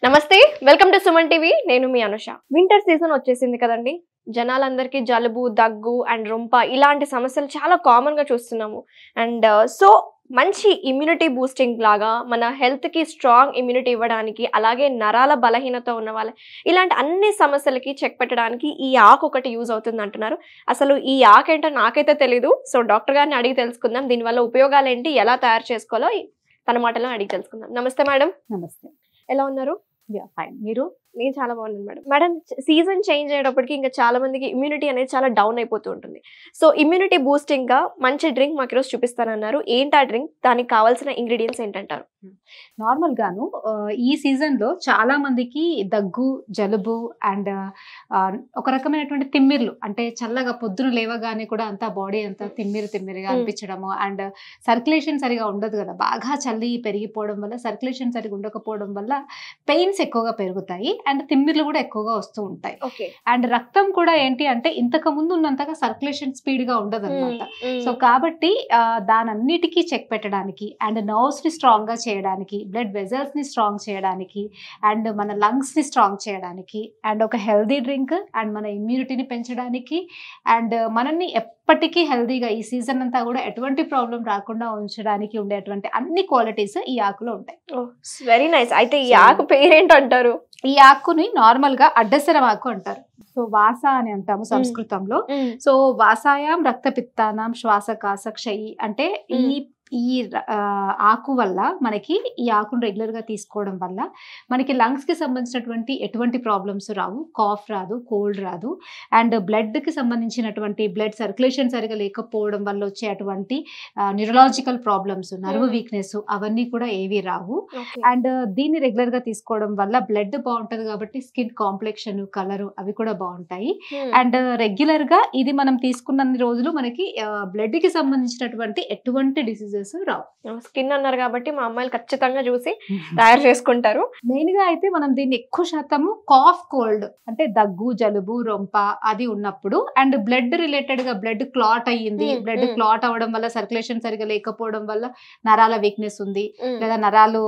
నమస్తే, welcome to Suman TV. నేను మీ Anusha. Winter season వచ్చేసింది కదండి. జనాలందరికీ జలుబు, దగ్గు అండ్ రొంప ఇలాంటి సమస్యలు చాలా కామన్ గా చూస్తున్నాము. అండ్ సో మంచి ఇమ్యూనిటీ బూస్టింగ్ లాగా మన హెల్త్ కి స్ట్రాంగ్ ఇమ్యూనిటీ ఇవ్వడానికి, అలాగే నరాల బలహీనత ఉన్న వాళ్ళ ఇలాంటి అన్ని సమస్యలకి చెక్ పెట్టడానికి ఈ ఆకు ఒకటి యూజ్ అవుతుంది అంటున్నారు. అసలు ఈ ఆకు ఏంటో నాకైతే తెలీదు. సో డాక్టర్ గారిని అడిగి తెలుసుకుందాం. దీనివల్ల ఉపయోగాలు ఏంటి, ఎలా తయారు చేసుకోవాలో తన మాటలో అడిగి తెలుసుకుందాం. నమస్తే మేడం. నమస్తే. ఎలా ఉన్నారు? ఫైన్. మీరు? నేను చాలా బాగున్నాను మేడం. మేడం, సీజన్ చేంజ్ అయ్యేటప్పటికి ఇంకా చాలా మందికి ఇమ్యూనిటీ అనేది చాలా డౌన్ అయిపోతూ ఉంటుంది. సో ఇమ్యూనిటీ బూస్టింగ్ గా మంచి డ్రింక్ మాకు ఈరోజు చూపిస్తానన్నారు. ఏంటి ఆ డ్రింక్, దానికి కావాల్సిన ఇంగ్రీడియంట్స్ ఏంటంటారు? నార్మల్ గాను ఈ సీజన్ లో చాలా మందికి దగ్గు, జలుబు అండ్ ఒక రకమైనటువంటి తిమ్మిర్లు, అంటే చల్లగా పొద్దున లేవగానే కూడా అంతా బాడీ అంతా తిమ్మిరిగా అనిపించడము, అండ్ సర్క్యులేషన్ సరిగా ఉండదు కదా, బాగా చలి పెరిగిపోవడం వల్ల సర్క్యులేషన్ సరిగా ఉండకపోవడం వల్ల పెయిన్స్ ఎక్కువగా పెరుగుతాయి అండ్ తిమ్మిర్లు కూడా ఎక్కువగా వస్తూ ఉంటాయి. అండ్ రక్తం కూడా ఏంటి అంటే ఇంతకు ముందు ఉన్నంతగా సర్క్యులేషన్ స్పీడ్ గా ఉండదు అనమాట. సో కాబట్టి దానన్నిటికీ చెక్ పెట్టడానికి అండ్ నర్వ్స్ ని స్ట్రాంగ్ గా చేయడానికి, బ్లడ్ వెజల్స్ ని స్ట్రాంగ్ చేయడానికి అండ్ మన లంగ్స్ ని స్ట్రాంగ్ చేయడానికి అండ్ ఒక హెల్దీ డ్రింక్ అండ్ మన ఇమ్యూనిటీని పెంచడానికి అండ్ మనల్ని ఎప్పటికీ హెల్దీగా ఈ సీజన్ అంతా కూడా ఎటువంటి ప్రాబ్లం రాకుండా ఉంచడానికి ఉండేటువంటి అన్ని క్వాలిటీస్ ఈ ఆకులో ఉంటాయి. Very nice. అయితే ఈ ఆకు పేరేంటి అంటారు? ఈ ఆకుని నార్మల్ గా అడ్డసరం ఆకు అంటారు. సో వాస అని అంటాము సంస్కృతంలో. సో వాసాయాం రక్తపిత్తానాం శ్వాసకాస క్షయి అంటే ఈ ఆకు వల్ల మనకి ఈ ఆకును రెగ్యులర్ గా తీసుకోవడం వల్ల మనకి లంగ్స్ కి సంబంధించినటువంటి ఎటువంటి ప్రాబ్లమ్స్ రావు, కాఫ్ రాదు, కోల్డ్ రాదు అండ్ బ్లడ్ కి సంబంధించినటువంటి బ్లడ్ సర్క్యులేషన్ సరిగా లేకపోవడం వల్ల వచ్చే అటువంటి న్యూరలాజికల్ ప్రాబ్లమ్స్, నర్వ్ వీక్నెస్ అవన్నీ కూడా ఏవి రావు. అండ్ దీన్ని రెగ్యులర్ గా తీసుకోవడం వల్ల బ్లడ్ బాగుంటది కాబట్టి స్కిన్ కాంప్లెక్షన్, కలర్ అవి కూడా బాగుంటాయి. అండ్ రెగ్యులర్ గా ఇది మనం తీసుకున్న రోజులు మనకి బ్లడ్ కి సంబంధించినటువంటి ఎటువంటి డిసీజెస్ రావు. స్కిన్ అన్నారు కాబట్టి మా అమ్మాయిలు ఖచ్చితంగా చూసి తయారు చేసుకుంటారు. మెయిన్ గా అయితే మనం దీన్ని ఎక్కువ శాతము కాఫ్, కోల్డ్ అంటే దగ్గు, జలుబు, రొంప అది ఉన్నప్పుడు అండ్ బ్లడ్ రిలేటెడ్ గా బ్లడ్ క్లాట్ అయ్యింది, బ్లడ్ క్లాట్ అవ్వడం వల్ల సర్క్యులేషన్ సరిగా లేకపోవడం వల్ల నరాల వీక్నెస్ ఉంది లేదా నరాలు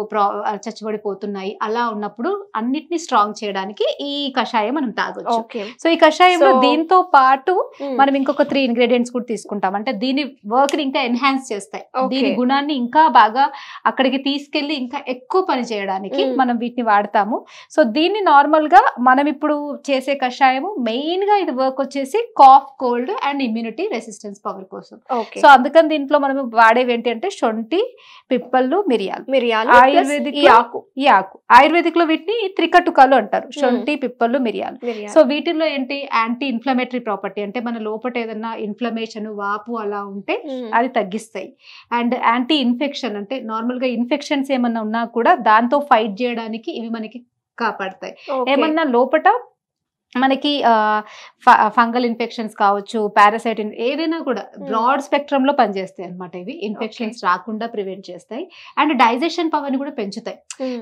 చచ్చిపడిపోతున్నాయి, అలా ఉన్నప్పుడు అన్నిటిని స్ట్రాంగ్ చేయడానికి ఈ కషాయం మనం తాగొచ్చు. సో ఈ కషాయంలో దీంతో పాటు మనం ఇంకొక 3 ఇంగ్రీడియంట్స్ కూడా తీసుకుంటాం. అంటే దీని వర్క్ ని ఇంకా ఎన్హాన్స్ చేస్తాయి, దీని గుణాన్ని ఇంకా బాగా అక్కడికి తీసుకెళ్లి ఇంకా ఎక్కువ పని చేయడానికి మనం వీటిని వాడతాము. సో దీన్ని నార్మల్ గా మనం ఇప్పుడు చేసే కషాయము మెయిన్ గా ఇది వర్క్ వచ్చేసి cough, cold and immunity resistance power కోసం. సో అందుకని దీంట్లో మనం వాడేవి ఏంటి అంటే శొంఠి, పిప్పళ్ళు, మిరియాలు. ఆయుర్వేదిక్ ఈ ఆకు ఆయుర్వేదిక్ లో వీటిని త్రికటుకాలు అంటారు, శొంఠి, పిప్పళ్ళు, మిరియాలు. సో వీటిల్లో ఏంటి యాంటీ ఇన్ఫ్లమేటరీ ప్రాపర్టీ, అంటే మన లోపల ఏదన్నా ఇన్ఫ్లమేషన్, వాపు అలా ఉంటే అది తగ్గిస్తాయి. అండ్ యాంటీ ఇన్ఫెక్షన్, అంటే నార్మల్ గా ఇన్ఫెక్షన్స్ ఏమన్నా ఉన్నా కూడా దాంతో ఫైట్ చేయడానికి ఇవి మనకి కాపాడతాయి. ఏమన్నా లోపట మనకి ఫంగల్ ఇన్ఫెక్షన్స్ కావచ్చు, పారాసైట్ ఏదైనా కూడా బ్రాడ్ స్పెక్ట్రమ్ లో పనిచేస్తాయి అనమాట. ఇవి ఇన్ఫెక్షన్స్ రాకుండా ప్రివెంట్ చేస్తాయి అండ్ డైజెషన్ పవర్ ని కూడా పెంచుతాయి.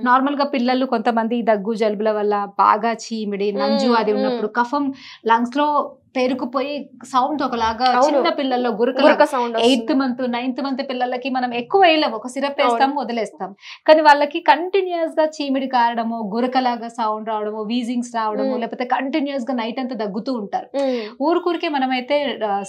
నార్మల్ గా పిల్లలు కొంతమంది దగ్గు, జలుబుల వల్ల బాగా చీమిడి, నంజు అది ఉన్నప్పుడు కఫం లంగ్స్ లో పేరుకుపోయి సౌండ్ ఒకలాగా, చిన్న పిల్లల్లో గురక sound, 8th month 9th month పిల్లలకి మనం ఎక్కువ వేయలేము, ఒక సిరప్ వేస్తాము వదిలేస్తాం. కానీ వాళ్ళకి కంటిన్యూస్ గా చీమిడి కారడము, గురకలాగా సౌండ్ రావడము, వీజింగ్స్ రావడము, లేకపోతే కంటిన్యూస్ గా నైట్ అంతా దగ్గుతూ ఉంటారు. ఊరికూరికే మనమైతే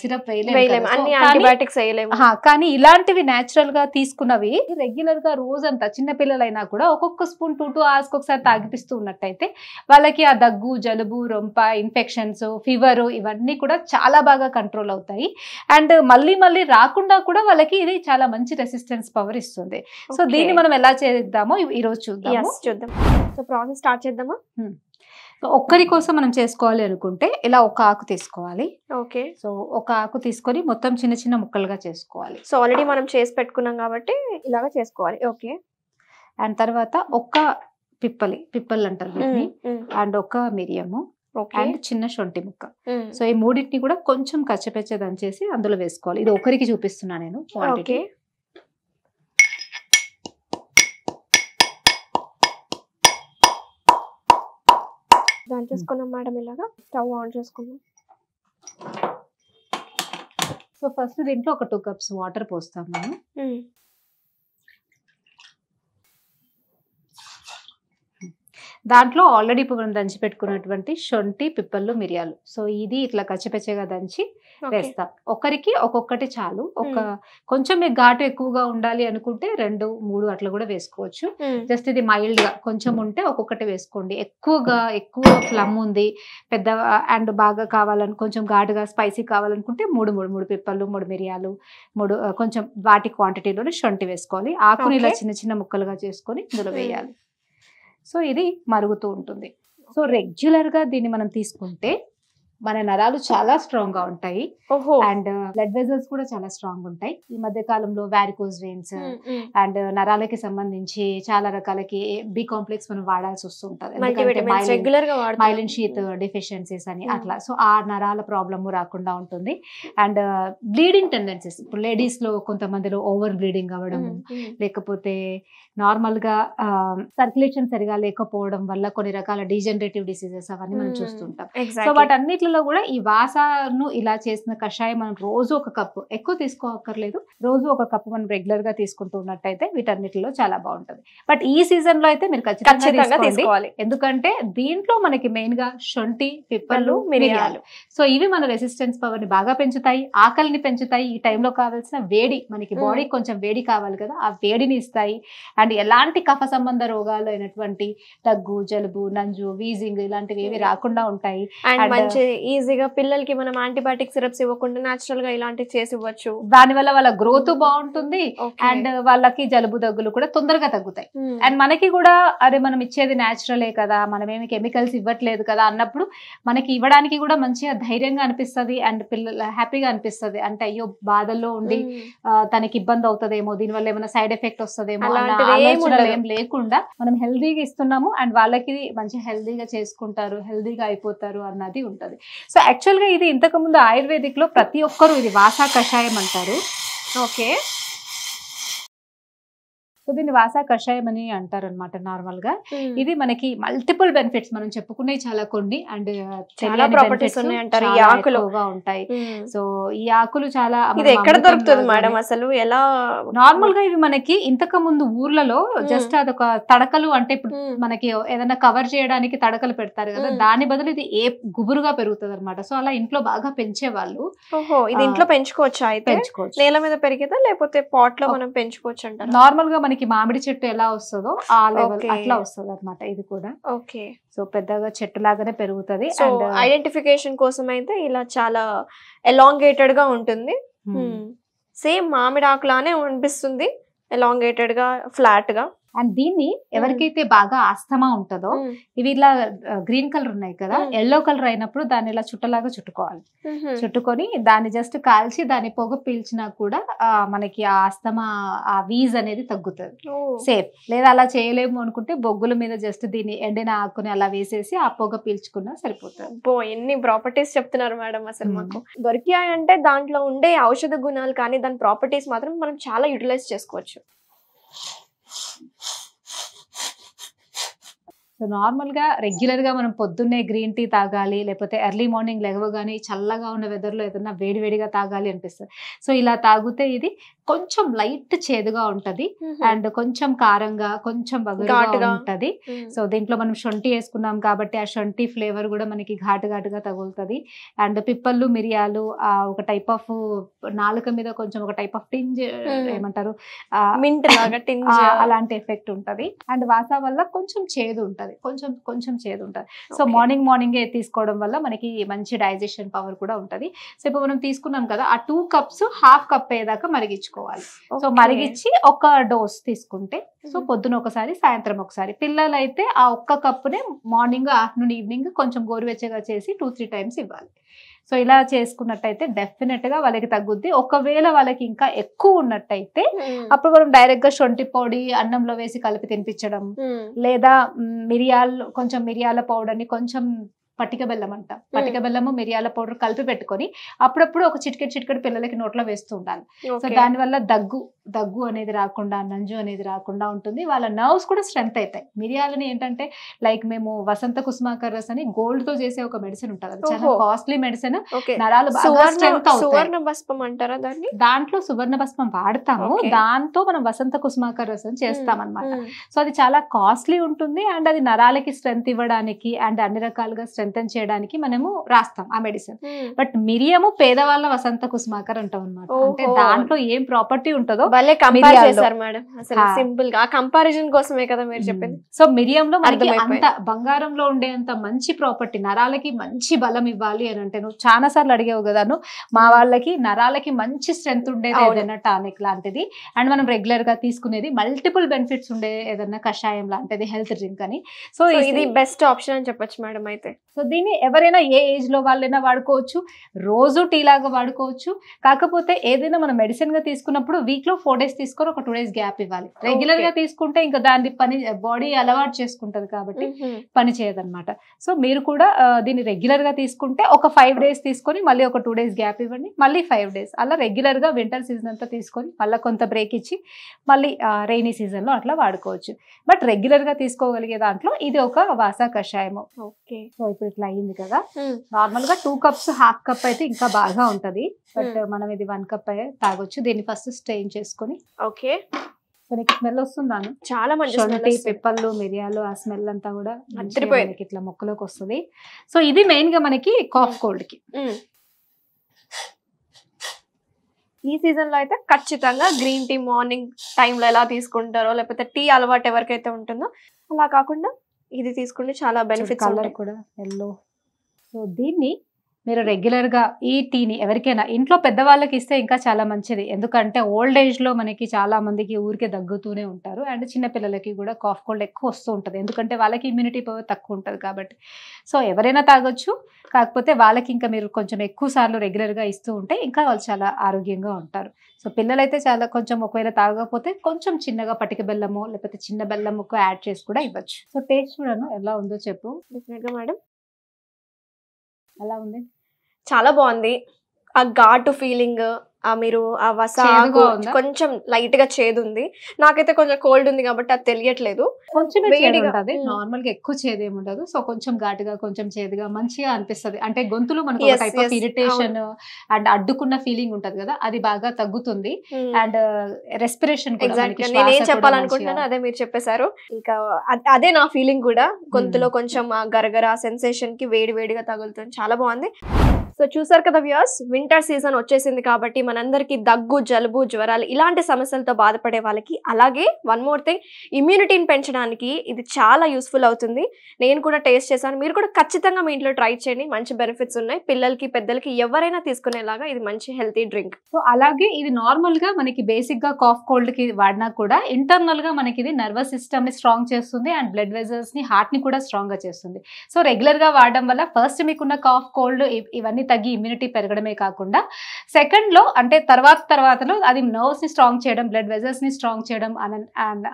సిరప్ వేయలేము. కానీ ఇలాంటివి నేచురల్ గా తీసుకున్నవి రెగ్యులర్ గా రోజంతా చిన్న పిల్లలైనా కూడా ఒక్కొక్క స్పూన్ 2 hours ఒకసారి తాగిపిస్తూ ఉన్నట్టయితే వాళ్ళకి ఆ దగ్గు, జలుబు, రొంప, ఇన్ఫెక్షన్స్, ఫీవర్ ఇవన్నీ కూడా చాలా బాగా కంట్రోల్ అవుతాయి. అండ్ మళ్ళీ రాకుండా కూడా వాళ్ళకి ఇది చాలా మంచి రెసిస్టెన్స్ పవర్ ఇస్తుంది. సో దీన్ని మనం ఎలా చేద్దామో ఈ రోజు చూద్దాం. సో ప్రాసెస్ స్టార్ట్ చేద్దామా? ఒక్కరి కోసం మనం చేసుకోవాలి అనుకుంటే ఇలా ఒక ఆకు తీసుకోవాలి. ఓకే. సో ఒక ఆకు తీసుకొని మొత్తం చిన్న చిన్న ముక్కలుగా చేసుకోవాలి. సో ఆల్రెడీ మనం చేసి పెట్టుకున్నాం కాబట్టి ఇలాగా చేసుకోవాలి. ఓకే. అండ్ తర్వాత ఒక్క పిప్పలు అంటారు వీటిని, అండ్ ఒక మిరియము అండ్ చిన్న శొంఠి ముక్క. సో ఈ మూడింటిని కూడా కొంచెం కచ్చపెచ్చ దంచేసి అందులో వేసుకోవాలి. ఇది ఒకరికి చూపిస్తున్నా నేను క్వాంటిటీ. దంచేసుకున్నాం మేడం. ఇలాగా స్టవ్ ఆన్ చేసుకున్నాం. సో ఫస్ట్ దీంట్లో ఒక 2 cups వాటర్ పోస్తాం మనం. దాంట్లో ఆల్రెడీ ఇప్పుడు మనం దంచి పెట్టుకున్నటువంటి శొంఠి, పిప్పళ్ళు, మిరియాలు. సో ఇది ఇట్లా కచ్చపచ్చగా దంచి వేస్తాం. ఒకరికి ఒక్కొక్కటి చాలు. కొంచెం మీకు ఘాటు ఎక్కువగా ఉండాలి అనుకుంటే 2, 3 అట్లా కూడా వేసుకోవచ్చు. జస్ట్ ఇది మైల్డ్ గా కొంచెం ఉంటే ఒక్కొక్కటి వేసుకోండి. ఎక్కువ ఫ్లమ్ ఉంది పెద్ద అండ్ బాగా కావాలని కొంచెం ఘాటుగా స్పైసీ కావాలనుకుంటే 3 పిప్పళ్ళు, 3 మిరియాలు, 3 కొంచెం వాటి క్వాంటిటీలోనే శొంఠి వేసుకోవాలి. ఆకుని ఇలా చిన్న చిన్న ముక్కలుగా చేసుకొని ఇందులో వేయాలి. సో ఇది మరుగుతూ ఉంటుంది. సో రెగ్యులర్ గా దీన్ని మనం తీసుకుంటే మన నరాలు చాలా స్ట్రాంగ్ గా ఉంటాయి అండ్ బ్లడ్ వెజల్స్ కూడా చాలా స్ట్రాంగ్ ఉంటాయి. ఈ మధ్య కాలంలో వారికోస్ వెయిన్స్ అండ్ నరాలకి సంబంధించి చాలా రకాలకి బి కాంప్లెక్స్ మనం వాడాల్సి వస్తుంటది, మైలిన్ షీత్ డెఫిషియన్సీస్ అని అట్లా. సో ఆ నరాల ప్రాబ్లమ్ రాకుండా ఉంటుంది. అండ్ బ్లీడింగ్ టెండెన్సీస్ ఇప్పుడు లేడీస్ లో కొంతమందిలో ఓవర్ బ్లీడింగ్ అవ్వడం, లేకపోతే నార్మల్ గా సర్క్యులేషన్ సరిగా లేకపోవడం వల్ల కొన్ని రకాల డీజనరేటివ్ డిసీజెస్ అవన్నీ మనం చూస్తుంటాం. సో వాటన్నిటిలో కూడా ఈ వాసాను ఇలా చేసిన కషాయం మనం రోజు ఒక కప్పు, ఎక్కువ తీసుకోక్కర్లేదు, రోజు ఒక కప్పు మనం రెగ్యులర్ గా తీసుకుంటూ ఉన్నట్టయితే వీటన్నిటిలో చాలా బాగుంటది. బట్ ఈ సీజన్ లో అయితే మీరు ఖచ్చితంగా తీసుకోవాలి, ఎందుకంటే దీంట్లో మనకి మెయిన్ గా శొంఠి, పిప్పళ్ళు, మిరియాలు. సో ఇవి మన రెసిస్టెన్స్ పవర్ ని బాగా పెంచుతాయి, ఆకలిని పెంచుతాయి. ఈ టైంలో కావాల్సిన వేడి, మనకి బాడీకి కొంచెం వేడి కావాలి కదా, ఆ వేడిని ఇస్తాయి. అండ్ ఎలాంటి కఫ సంబంధ రోగాలు అయినటువంటి దగ్గు, జలుబు, నంజు, వీజింగ్ ఇలాంటివి ఏవి రాకుండా ఉంటాయి. మంచి ఈజీగా పిల్లలకి మనం యాంటీబయాటిక్ సిరప్స్ ఇవ్వకుండా నాచురల్ గా ఇలాంటివి చేసి ఇవ్వచ్చు. దానివల్ల వాళ్ళ గ్రోత్ బాగుంటుంది అండ్ వాళ్ళకి జలుబు, దగ్గులు కూడా తొందరగా తగ్గుతాయి. అండ్ మనకి కూడా అదే మనం ఇచ్చేది న్యాచురలే కదా, మనం ఏమి కెమికల్స్ ఇవ్వట్లేదు కదా అన్నప్పుడు మనకి ఇవ్వడానికి కూడా మంచిగా ధైర్యంగా అనిపిస్తుంది అండ్ పిల్లలు హ్యాపీగా అనిపిస్తుంది. అంటే అయ్యో బాధల్లో ఉండి తనకి ఇబ్బంది అవుతుందేమో, దీనివల్ల ఏమైనా సైడ్ ఎఫెక్ట్ వస్తుందేమో ఏం లేకుండా మనం హెల్దీగా ఇస్తున్నాము అండ్ వాళ్ళకి మంచి హెల్దీగా చేసుకుంటారు, హెల్దీగా అయిపోతారు అన్నది ఉంటది. సో యాక్చువల్ గా ఇది ఇంతకు ముందు ఆయుర్వేదిక్ లో ప్రతి ఒక్కరు ఇది వాసా కషాయం అంటారు. ఓకే, సో దీన్ని వాసా కషాయం అని అంటారు అనమాట. నార్మల్ గా ఇది మనకి మల్టిపుల్ బెనిఫిట్స్ మనం చెప్పుకునే చాలా కొన్ని అండ్ చాలా ప్రాపర్టీస్ ఉన్నాయంటారు ఈ ఆకులుగా ఉంటాయి. సో ఈ ఆకులు చాలా ఎక్కడ దొరుకుతుంది మేడం అసలు? ఎలా? నార్మల్ గా ఇవి మనకి ఇంతకు ముందు ఊర్లలో జస్ట్ అదొక తడకలు, అంటే ఇప్పుడు మనకి ఏదైనా కవర్ చేయడానికి తడకలు పెడతారు కదా, దాని బదులు ఇది గుబురుగా పెరుగుతుంది అనమాట. సో అలా ఇంట్లో బాగా పెంచేవాళ్ళు. ఓహో, ఇది ఇంట్లో పెంచుకోవచ్చా? అయితే పెంచుకోవచ్చు. నేల మీద పెరిగేదా లేకపోతే పాట్ లో మనం పెంచుకోవచ్చు అంటారు? నార్మల్ గా మనకి మామిడి చెట్టు ఎలా వస్తుందో ఆ లెవెల్ అట్లా వస్తుంది అనమాట ఇది కూడా. ఓకే, సో పెద్దగా చెట్టు లాగానే పెరుగుతుంది. అండ్ ఐడెంటిఫికేషన్ కోసం అయితే ఇలా చాలా ఎలాంగేటెడ్ గా ఉంటుంది. సేమ్ మామిడి ఆకులానే అనిపిస్తుంది, ఎలాంగేటెడ్ గా, ఫ్లాట్ గా. అండ్ దీన్ని ఎవరికైతే బాగా ఆస్తమా ఉంటుందో, ఇవి ఇలా గ్రీన్ కలర్ ఉన్నాయి కదా, ఎల్లో కలర్ అయినప్పుడు దాన్ని ఇలా చుట్టలాగా చుట్టుకోవాలి. చుట్టుకొని దాన్ని జస్ట్ కాల్చి దాని పొగ పీల్చినా కూడా మనకి ఆ ఆస్తమా, ఆ వీజ్ అనేది తగ్గుతుంది. సేఫ్. లేదా అలా చేయలేము అనుకుంటే బొగ్గుల మీద జస్ట్ దీన్ని ఎండిన ఆకుని అలా వేసేసి ఆ పొగ పీల్చుకున్నా సరిపోతుంది. ఎన్ని ప్రాపర్టీస్ చెప్తున్నారు మేడం అసలు మాకు. దొరికాయంటే దాంట్లో ఉండే ఔషధ గుణాలు కానీ దాని ప్రాపర్టీస్ మాత్రం మనం చాలా యూటిలైజ్ చేసుకోవచ్చు. సో నార్మల్ గా రెగ్యులర్ గా మనం పొద్దున్నే గ్రీన్ టీ తాగాలి, లేకపోతే ఎర్లీ మార్నింగ్ లేవగానే చల్లగా ఉన్న వెదర్ లో ఏదైనా వేడివేడిగా తాగాలి అనిపిస్తుంది. సో ఇలా తాగితే ఇది కొంచెం లైట్ చేదుగా ఉంటది అండ్ కొంచెం కారంగా, కొంచెం బగరుగా ఉంటది. సో దీంట్లో మనం శొంఠి వేసుకున్నాం కాబట్టి ఆ శొంఠి ఫ్లేవర్ కూడా మనకి ఘాటుగా తగులుతుంది. అండ్ పిప్పళ్ళు, మిరియాలు ఒక టైప్ ఆఫ్ నాలుక మీద కొంచెం ఒక టైప్ ఆఫ్ టింజ్ ఏమంటారు, మింట్ లాగా టింజ్, అలాంటి ఎఫెక్ట్ ఉంటది. అండ్ వాసా వల్ల కొంచెం చేదు ఉంటది, కొంచెం చేదు ఉంటది. సో మార్నింగే తీసుకోవడం వల్ల మనకి మంచి డైజెషన్ పవర్ కూడా ఉంటది. సో ఇప్పుడు మనం తీసుకున్నాం కదా, ఆ 2 cups హాఫ్ కప్ అయ్యేదాకా మరిగించుకోవాలి. సో మరిగించి ఒక డోస్ తీసుకుంటే, సో పొద్దున ఒకసారి, సాయంత్రం ఒకసారి. పిల్లలైతే ఆ ఒక్క కప్పునే మార్నింగ్, ఆఫ్టర్నూన్, ఈవినింగ్ కొంచెం గోరువెచ్చగా చేసి 2-3 times ఇవ్వాలి. సో ఇలా చేసుకున్నట్టయితే డెఫినెట్ గా వాళ్ళకి తగ్గుద్ది. ఒకవేళ వాళ్ళకి ఇంకా ఎక్కువ ఉన్నట్టయితే అప్పుడు మనం డైరెక్ట్ గా శొంఠి పొడి అన్నంలో వేసి కలిపి తినిపించడం, లేదా కొంచెం మిరియాల పౌడర్ ని కొంచెం పటిక బెల్లం అంట. పటిక బెల్లము మిరియాల పౌడర్ కలిపి పెట్టుకొని అప్పుడప్పుడు ఒక చిటికెడు పిల్లలకి నోట్లో వేస్తూ ఉండాలి. సో దానివల్ల దగ్గు అనేది రాకుండా, నంజు అనేది రాకుండా ఉంటుంది. వాళ్ళ నర్వ్స్ కూడా స్ట్రెంత్ అవుతాయి. మిరియాలని ఏంటంటే లైక్ మేము వసంత కుసుమాకర్ రస్ అని గోల్డ్ తో చేసే ఒక మెడిసిన్ ఉంటుంది. అది చాలా కాస్ట్లీ మెడిసిన్. నరాలు బాగా స్ట్రెంత్ అవుతాయి. సువర్ణ భస్మం అంటారా దాన్ని? దాంట్లో సువర్ణ భస్మం వాడతాము. దాంతో మనం వసంత కుసుమాకర్ రసం చేస్తాం అనమాట. సో అది చాలా కాస్ట్లీ ఉంటుంది అండ్ అది నరాలకి స్ట్రెంత్ ఇవ్వడానికి అండ్ అన్ని రకాలుగా స్ట్రెంథెన్ చేయడానికి మనము రాస్తాం ఆ మెడిసిన్. బట్ మిరియము పేదవాళ్ళ వసంత కుసుమాకర్ అంటాం అనమాట. అంటే దాంట్లో ఏం ప్రాపర్టీ ఉంటుందో సింపుల్ గా కంపారిజన్ కోసమే కదా మీరు చెప్పింది. సో మిరియంలో మనకి అంత బంగారంలో ఉండే అంత మంచి ప్రాపర్టీ, నరాలకి మంచి బలం ఇవ్వాలి అని అంటే నువ్వు చాలా సార్లు అడిగావు కదా, మా వాళ్ళకి నరాలకి మంచి స్ట్రెంత్ ఉండేది ఏదైనా టానిక్ లాంటిది అండ్ మనం రెగ్యులర్ గా తీసుకునేది మల్టిపుల్ బెనిఫిట్స్ ఉండే ఏదైనా కషాయం లాంటిది హెల్త్ డ్రింక్ అని. సో ఇది బెస్ట్ ఆప్షన్ అని చెప్పొచ్చు మేడం. అయితే సో దీన్ని ఎవరైనా ఏ ఏజ్ లో వాళ్ళైనా వాడుకోవచ్చు, రోజు టీ లాగా వాడుకోవచ్చు. కాకపోతే ఏదైనా మనం మెడిసిన్ గా తీసుకున్నప్పుడు వీక్ లో 4 days తీసుకొని ఒక 2 days గ్యాప్ ఇవ్వాలి. రెగ్యులర్ గా తీసుకుంటే ఇంకా దాని పని బాడీ అలవాటు చేసుకుంటది కాబట్టి పని చేయదన్నమాట. సో మీరు కూడా దీన్ని రెగ్యులర్ గా తీసుకుంటే ఒక 5 days తీసుకొని మళ్ళీ ఒక 2 days గ్యాప్ ఇవ్వండి, మళ్ళీ 5 days అలా రెగ్యులర్ గా వింటర్ సీజన్ అంతా తీసుకొని మళ్ళీ కొంత బ్రేక్ ఇచ్చి మళ్ళీ రైనీ సీజన్ లో అట్లా వాడుకోవచ్చు. బట్ రెగ్యులర్ గా తీసుకోగలిగే దాంట్లో ఇది ఒక వాసా కషాయము. ఓకే. సో ఇప్పుడు ఇట్లా అయింది కదా. నార్మల్ గా 2 cups 1/2 cup అయితే ఇంకా బాగా ఉంటది. బట్ మనం ఇది 1 cup తాగొచ్చు. దీన్ని ఫస్ట్ స్ట్రెయిన్ చేసుకొని. ఓకే. సో నీకు స్మెల్ వస్తుందాను? చాలా మంచి శొంఠి, పిప్పళ్ళు, మిరియాలు ఆ స్మెల్ అంతా కూడా మనకి ఇట్లా ముక్కలోకి వస్తుంది. సో ఇది మెయిన్ గా మనకి కాఫ్ కోల్డ్ కి. ఈ సీజన్ లో అయితే ఖచ్చితంగా గ్రీన్ టీ మార్నింగ్ టైంలో ఎలా తీసుకుంటారో, లేకపోతే టీ అలవాటు ఎవరికైతే ఉంటుందో అలా కాకుండా ఇది తీసుకుంటే చాలా బెనిఫిట్స్. కలర్ కూడా ఎల్లో. సో దీన్ని మీరు రెగ్యులర్ గా ఈ టీని ఎవరికైనా ఇంట్లో పెద్దవాళ్ళకి ఇస్తే ఇంకా చాలా మంచిది. ఎందుకంటే ఓల్డ్ ఏజ్ లో మనకి చాలా మందికి ఊరికే దగ్గుతూనే ఉంటారు అండ్ చిన్న పిల్లలకి కూడా కాఫ్ కోల్డ్ ఎక్కువ వస్తూ ఉంటుంది. ఎందుకంటే వాళ్ళకి ఇమ్యూనిటీ పవర్ తక్కువ ఉంటుంది కాబట్టి. సో ఎవరైనా తాగొచ్చు. కాకపోతే వాళ్ళకి ఇంకా మీరు కొంచెం ఎక్కువ సార్లు రెగ్యులర్ గా ఇస్తూ ఉంటే ఇంకా వాళ్ళు చాలా ఆరోగ్యంగా ఉంటారు. సో పిల్లలైతే చాలా కొంచెం ఒకవేళ తాగకపోతే కొంచెం చిన్నగా పటిక బెల్లము లేకపోతే చిన్న బెల్లం ముక్క యాడ్ చేసి కూడా ఇవ్వచ్చు. సో టేస్ట్ చూడను ఎలా ఉందో చెప్పు. మేడం ఎలా ఉంది? చాలా బాగుంది. ఆ ఘాటు ఫీలింగ్, మీరు ఆ వస కొంచెం లైట్ గా చేదు ఉంది. నాకైతే కొంచెం కోల్డ్ ఉంది కాబట్టి అది తెలియట్లేదు. కొంచెం నార్మల్ గా ఎక్కువ చేదేమి ఉండదు. సో కొంచెం ఘాటుగా కొంచెం చేదుగా మంచిగా అనిపిస్తుంది. అంటే గొంతులో మనకు టైప్ ఆఫ్ ఇరిటేషన్ అండ్ అడ్డుకున్న ఫీలింగ్ ఉంటది కదా, అది బాగా తగ్గుతుంది. అండ్ రెస్పిరేషన్ నేనేం చెప్పాలనుకుంటున్నాను అదే మీరు చెప్పేశారు. ఇంకా అదే నా ఫీలింగ్ కూడా. గొంతులో కొంచెం గరగర సెన్సేషన్ కి వేడి వేడిగా తగులుతుంది. చాలా బాగుంది. సో చూసారు కదా వ్యూయర్స్, వింటర్ సీజన్ వచ్చేసింది కాబట్టి మనందరికి దగ్గు, జలుబు, జ్వరాలు ఇలాంటి సమస్యలతో బాధపడే వాళ్ళకి, అలాగే వన్ మోర్ థింగ్, ఇమ్యూనిటీని పెంచడానికి ఇది చాలా యూస్ఫుల్ అవుతుంది. నేను కూడా టేస్ట్ చేశాను. మీరు కూడా ఖచ్చితంగా మీ ఇంట్లో ట్రై చేయండి. మంచి బెనిఫిట్స్ ఉన్నాయి. పిల్లలకి, పెద్దలకి ఎవరైనా తీసుకునేలాగా ఇది మంచి హెల్తీ డ్రింక్. సో అలాగే ఇది నార్మల్ గా మనకి బేసిక్ గా కాఫ్ కోల్డ్ కి వాడినా కూడా ఇంటర్నల్ గా మనకి ఇది నర్వస్ సిస్టమ్ ని స్ట్రాంగ్ చేస్తుంది అండ్ బ్లడ్ వెజల్స్ ని, హార్ట్ ని కూడా స్ట్రాంగ్ గా చేస్తుంది. సో రెగ్యులర్ గా వాడడం వల్ల ఫస్ట్ మీకున్న కాఫ్ కోల్డ్ ఇవన్నీ తగ్గి ఇమ్యూనిటీ పెరగడమే కాకుండా సెకండ్ లో అంటే తర్వాతలో అది నర్వ్స్ ని స్ట్రాంగ్ చేయడం, బ్లడ్ వెజల్స్ ని స్ట్రాంగ్ చేయడం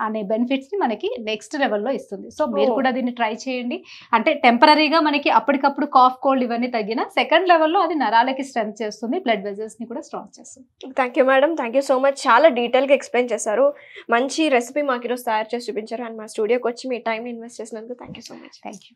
అనే బెనిఫిట్స్ ని మనకి నెక్స్ట్ లెవెల్లో ఇస్తుంది. సో మీరు కూడా దీన్ని ట్రై చేయండి. అంటే టెంపరీగా మనకి అప్పటికప్పుడు కాఫ్ కోల్డ్ ఇవన్నీ తగ్గిన సెకండ్ లెవెల్లో అది నరాలకి స్ట్రెంత్ చేస్తుంది, బ్లడ్ వెజల్స్ ని కూడా స్ట్రాంగ్ చేస్తుంది. Thank you madam, thank you so much. చాలా డీటెయిల్ గా ఎక్స్ప్లెయిన్ చేశారు. మంచి రెసిపీ మాకు ఈరోజు తయారు చేసి చూపించారు అండ్ మా స్టూడియోకి వచ్చి మీ టైం ఇన్వెస్ట్ చేసినందుకు thank you so much. Thank you.